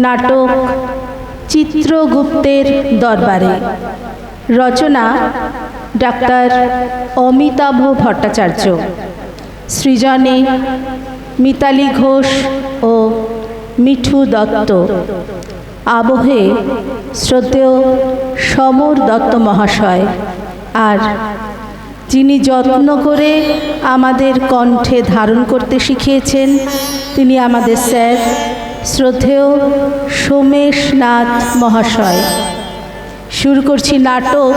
নাটক চিত্রগুপ্তের দরবারে। রচনা ডাক্তার অমিতাভ ভট্টাচার্য। সৃজনে মিতালি ঘোষ ও মিঠু দত্ত। আবহে শ্রদ্ধেয় সমর দত্ত মহাশয়। আর যিনি যত্ন করে আমাদের কণ্ঠে ধারণ করতে শিখিয়েছেন তিনি আমাদের স্যার শ্রদ্ধেয় সোমেশনাথ মহাশয়। শুরু করছি নাটক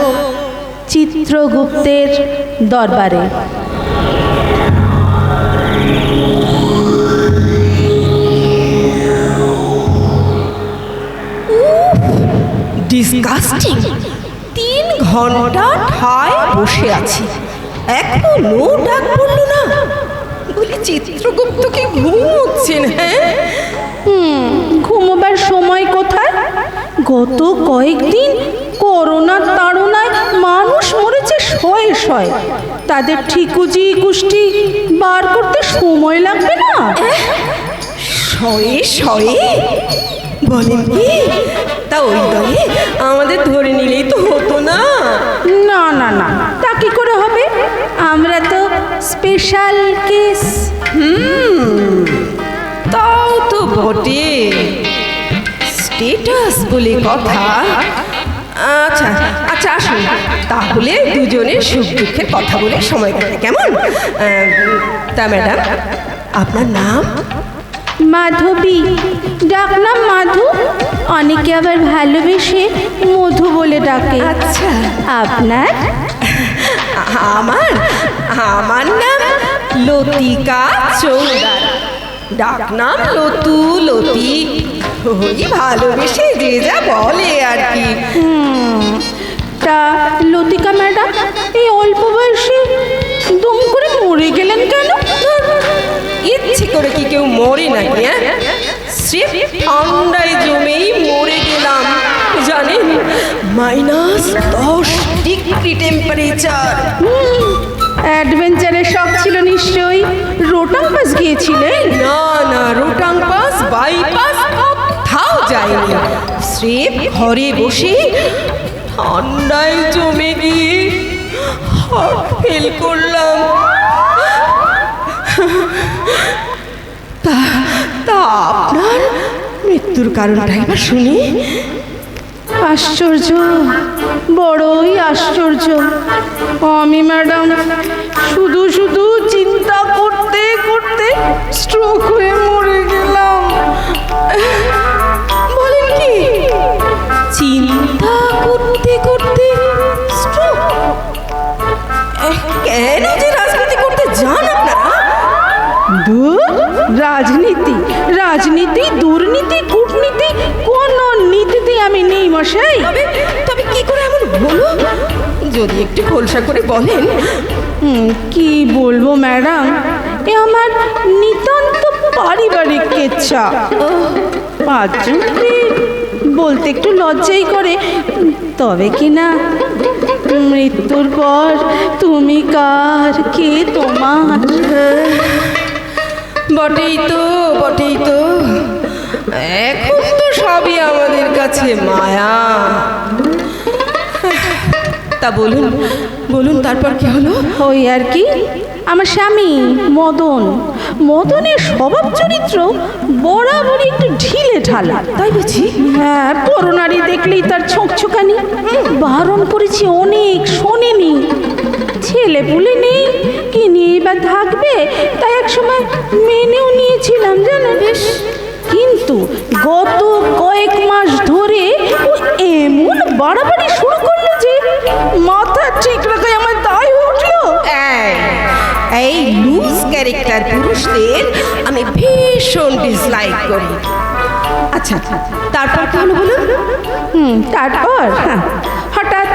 চিত্রগুপ্তের দরবারে। ডিসগাস্টিং! 3 ঘন্টা ঠায় বসে আছি, এখনো ডাক পড়ল না। বলি চিত্রগুপ্ত কি ঘুমোচ্ছেন? হ্যাঁ, ঘুমোবার সময় কোথায়? গত কয়েকদিন করোনার তাড়নায় মানুষ মরেছে শয়ে শয়ে। তাদের ঠিকুজি কুষ্টি বার করতে সময় লাগবে না? শয়ে শয়ে বলেন কি? তা ওই দলে আমাদের ধরে নিলেই তো হতো না? না না না, তা কি করে হবে? আমরা তো স্পেশাল কেস। তাও তো বটে, স্টেটাস বলে কথা। আচ্ছা আচ্ছা, আসুন তাহলে দুজনের সুখ দুঃখের কথা বলে সময় কাটে, কেমন? তা ম্যাডাম, আপনার নাম? মাধবী, ডাকনাম মাধু। অনেকে আবার ভালোবেসে মধু বলে ডাকে। আচ্ছা, আপনার? আমার আমার নাম লতিকা চৌধুরী, ডাকনাম লতু, লতি। ওই ভালোবেসে যে যা বলে আর কি। তা লতিকা ম্যাডাম এই অল্প বয়সে দুম করে মরে গেলেন কেন? ইচ্ছে করে কি কেউ মরে নাকি? স্রেফ ঠান্ডায় জমেই মরে গেলাম, জানেন? -10 ডিগ্রি টেম্পারেচার। অ্যাডভেঞ্চারের শখ ছিল নিশ্চয়ই। রোটাং পাস গিয়েছিলেন? না না, রোটাং পাস বাইপাস কোথাও যায়নি। স্রেফ ঘরে বসে ঠান্ডায় জমে গিয়ে হার্ট ফেল করলাম। তা আপনার মৃত্যুর কারণটা এবার শুনি। আশ্চর্য, বড়ই আশ্চর্য। আমি ম্যাডাম শুধু শুধু চিন্তা করতে করতে স্ট্রোক হয়ে মরে গেলাম। বলেন কি? চিন্তা করতে করতে স্ট্রোক? কেন যে রাজনীতি করতে যান আপনারা? রাজনীতি রাজনীতি দুর্নীতি কূটনীতি কোন নীতিতে আমি নেই মশাই। তবে কি করে এমন হলো, যদি একটু খোলসা করে বলেন। কি বলবো ম্যাডাম, এ আমার নিতান্ত পারিবারিক কেচ্ছা। পাঁচজনকে বলতে একটু লজ্জাই করে। তবে কি না, মৃত্যুর পর তুমি কার, কে তোমার? বটেই তো, বটেই তো। এখন তো সবই আমাদের কাছে মায়া। তা বলুন বলুন, তারপর কি হলো? ওই আর কি, আমার স্বামী মদনের স্বভাব চরিত্র বরাবরই একটু ঢিলে ঢালা। তাই বুঝি? হ্যাঁ, করোনারি দেখলেই তার ছোঁকছোকানি। বারণ করেছি অনেক, শোনেনি। ছেলে পুলে নেই, কি নিয়ে বা থাকবে, তাই এক সময় মেনেও নিয়েছিলাম জানেন। কিন্তু গত কয়েক মাস ধরে ও এমন বাড়াবাড়ি শুরু করলো যে মাথা ঠিক রাখাই আমার দায় উঠলো। এই লুজ ক্যারেক্টার পুরুষদের আমি ভীষণ ডিসলাইক করি। আচ্ছা, তারপর কি হলো বলুন? তারপর হঠাৎ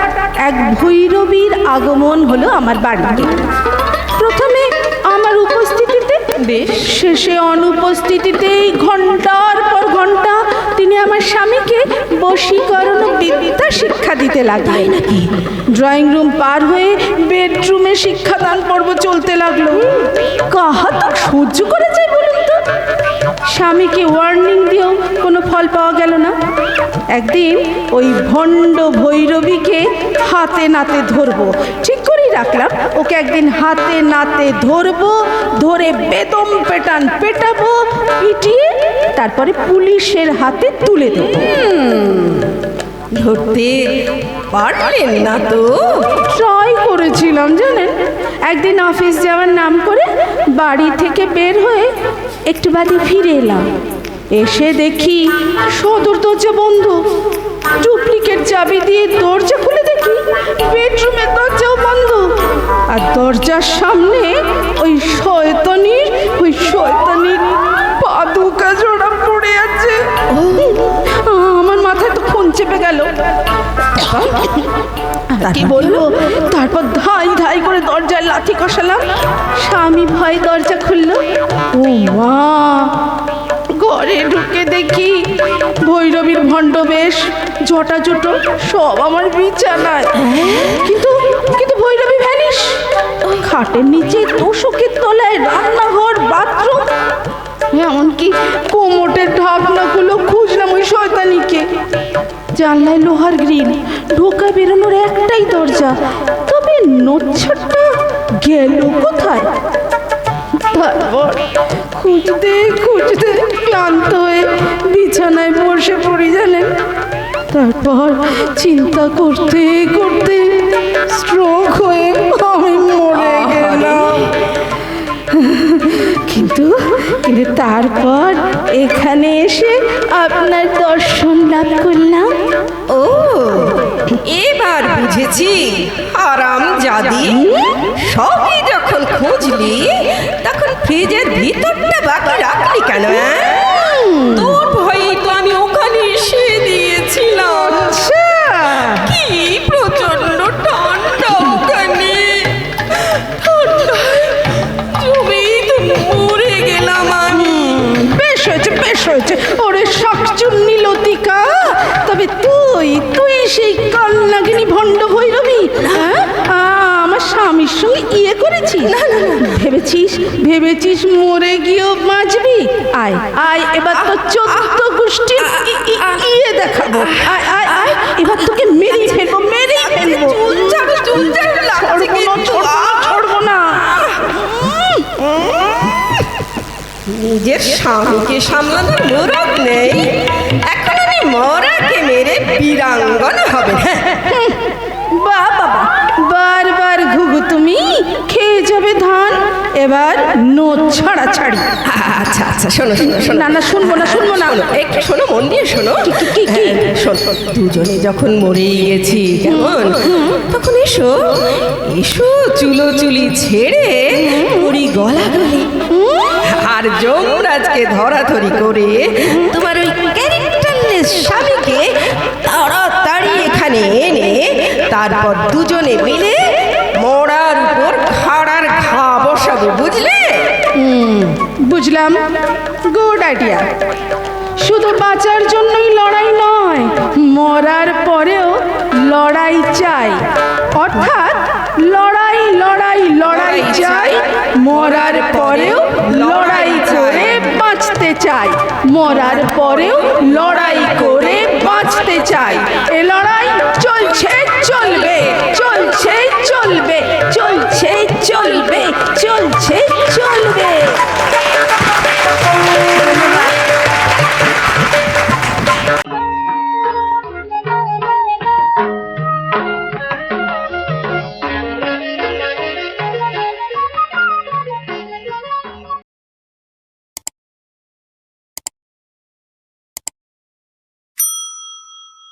এক ভৈরবীর আগমন হলো আমার বাড়িতে। প্রথমে আমার উপস্থিতিতে, বেশ, শেষে অনুপস্থিতিতেই ঘন্টার পর ঘন্টা তিনি আমার স্বামীকে বশীকরণ বিদ্যা শিক্ষা দিতে লাগলেন। নাকি? ড্রয়িং রুম পার হয়ে বেডরুমে শিক্ষাদান পর্ব চলতে লাগলো। কাহা তো সহ্য করা যায় বলুন তো? স্বামীকে ওয়ার্নিং দিয়েও কোনো ফল পাওয়া গেল না। একদিন ওই ভণ্ড ভৈরবীকে হাতে নাতে ধরবো, ঠিক করেই রাখলাম। ওকে একদিন হাতে নাতে ধরবো, ধরে বেদম পেটান পেটাবো, পিটিয়ে তারপরে পুলিশের হাতে তুলে দেবো। ধরতে পারলেন না তো? ট্রাই করেছিলাম জানেন। একদিন অফিস যাওয়ার নাম করে বাড়ি থেকে বের হয়ে একটু বাদে ফিরে এলাম। এসে দেখি সদর দরজা বন্ধ। ডুপ্লিকেট চাবি দিয়ে দরজা খুলে দেখি বেডরুমের দরজাও বন্ধ, আর দরজার সামনে ওই শয়তানির পা দুকা জোড়া পড়ে আছে। আমার মাথায় তো খুন চেপে গেল। কি বলবো? তারপর ধাই ধাই করে দরজায় লাথি কষালাম। স্বামী ভয় দরজা খুললো। ও মা! ঘরে ঢুকে দেখি ভৈরবীর ভণ্ড বেশ জটা জুটো সব আমার বিছানায়। কিন্তু কিন্তু ভৈরবী ভ্যানিশ। খাটের নিচে তোষকের তলায় রান্নাঘর, বাথরুম, এমনকি কোমোটের ঢাকনাগুলো খুঁজলাম ওই শয়তানিকে। জানলায় লোহার গ্রিল, ঢোকা বেরোনোর একটাই দরজা, তবে নোচ্ছারটা গেল কোথায়? তারপর খুঁজতে খুঁজতে ক্লান্ত হয়ে বিছানায় বসে পড়ি জানেন। তারপর চিন্তা করতে করতে স্ট্রোক হয়ে আমি মরে গেলাম। কিন্তু তারপর এখানে এসে আপনার দর্শন লাভ করলাম। ও, এবার বুঝেছি। হারামজাদি, সবই যখন খুঁজলি তখন ফ্রিজের ভিতরটা বাকি রাখলি কেন? তোর ভয়ে তো আমি ওখানে এসে দিয়েছিলাম। কি প্রচন্ড ঠান্ডা ওখানে, ঠান্ডায় জমেই তো মরে গেলাম আমি। বেশ হয়েছে, বেশ হয়েছে। ওরে শাকচুন্নি লতিকা, তবে তুই সেই কালনাগিনী ভণ্ড ভৈরবী, হ্যাঁ? আমার স্বামীর সঙ্গে ইয়ে করেছিস? ভেবেছিস মরে গিয়েও বাঁচবি? আয় আয়, এবার তো 14 গোষ্ঠী ইয়ে দেখাবো। আয় আয় আয়, এবার তোকে মেরেই ফেলবো। ছাড়বো না। নিজের স্বামীকে সামলানোর মুরত নেই, এখন আমি মরাকে মেরে বীরাঙ্গনা হবে। বাবা, বারবার ঘুঘু তুমি খেয়ে যাবে ধান, এবার নোট ছাড়া ছাড়ি। আচ্ছা আচ্ছা, শোনো শোনো শোনো। না শুনবো না। একটু শোনো, মন দিয়ে শোনো। কি? শোনো, দুজনে যখন মরেই গেছি কেমন, তখন এসো চুলি ছেড়ে পুরি গলাগলি আর যমরাজকে ধরাধরি করে তোমার ওই ক্যারেক্টারলেস স্বামীকে তাড়াতাড়ি এখানে এনে তারপর দুজনে মিলে মরার উপর খাড়ার ঘা বসাবো, বুঝলে? বুঝলাম, গুড আইডিয়া। শুধু বাঁচার জন্যই লড়াই নয়, মরার পরেও লড়াই চাই। অর্থাৎ লড়াই চাই, মরার পরেও লড়াই করে বাঁচতে চাই। মরার পরেও লড়াই করে বাঁচতে চাই। এ লড়াই চলছে, চলবে।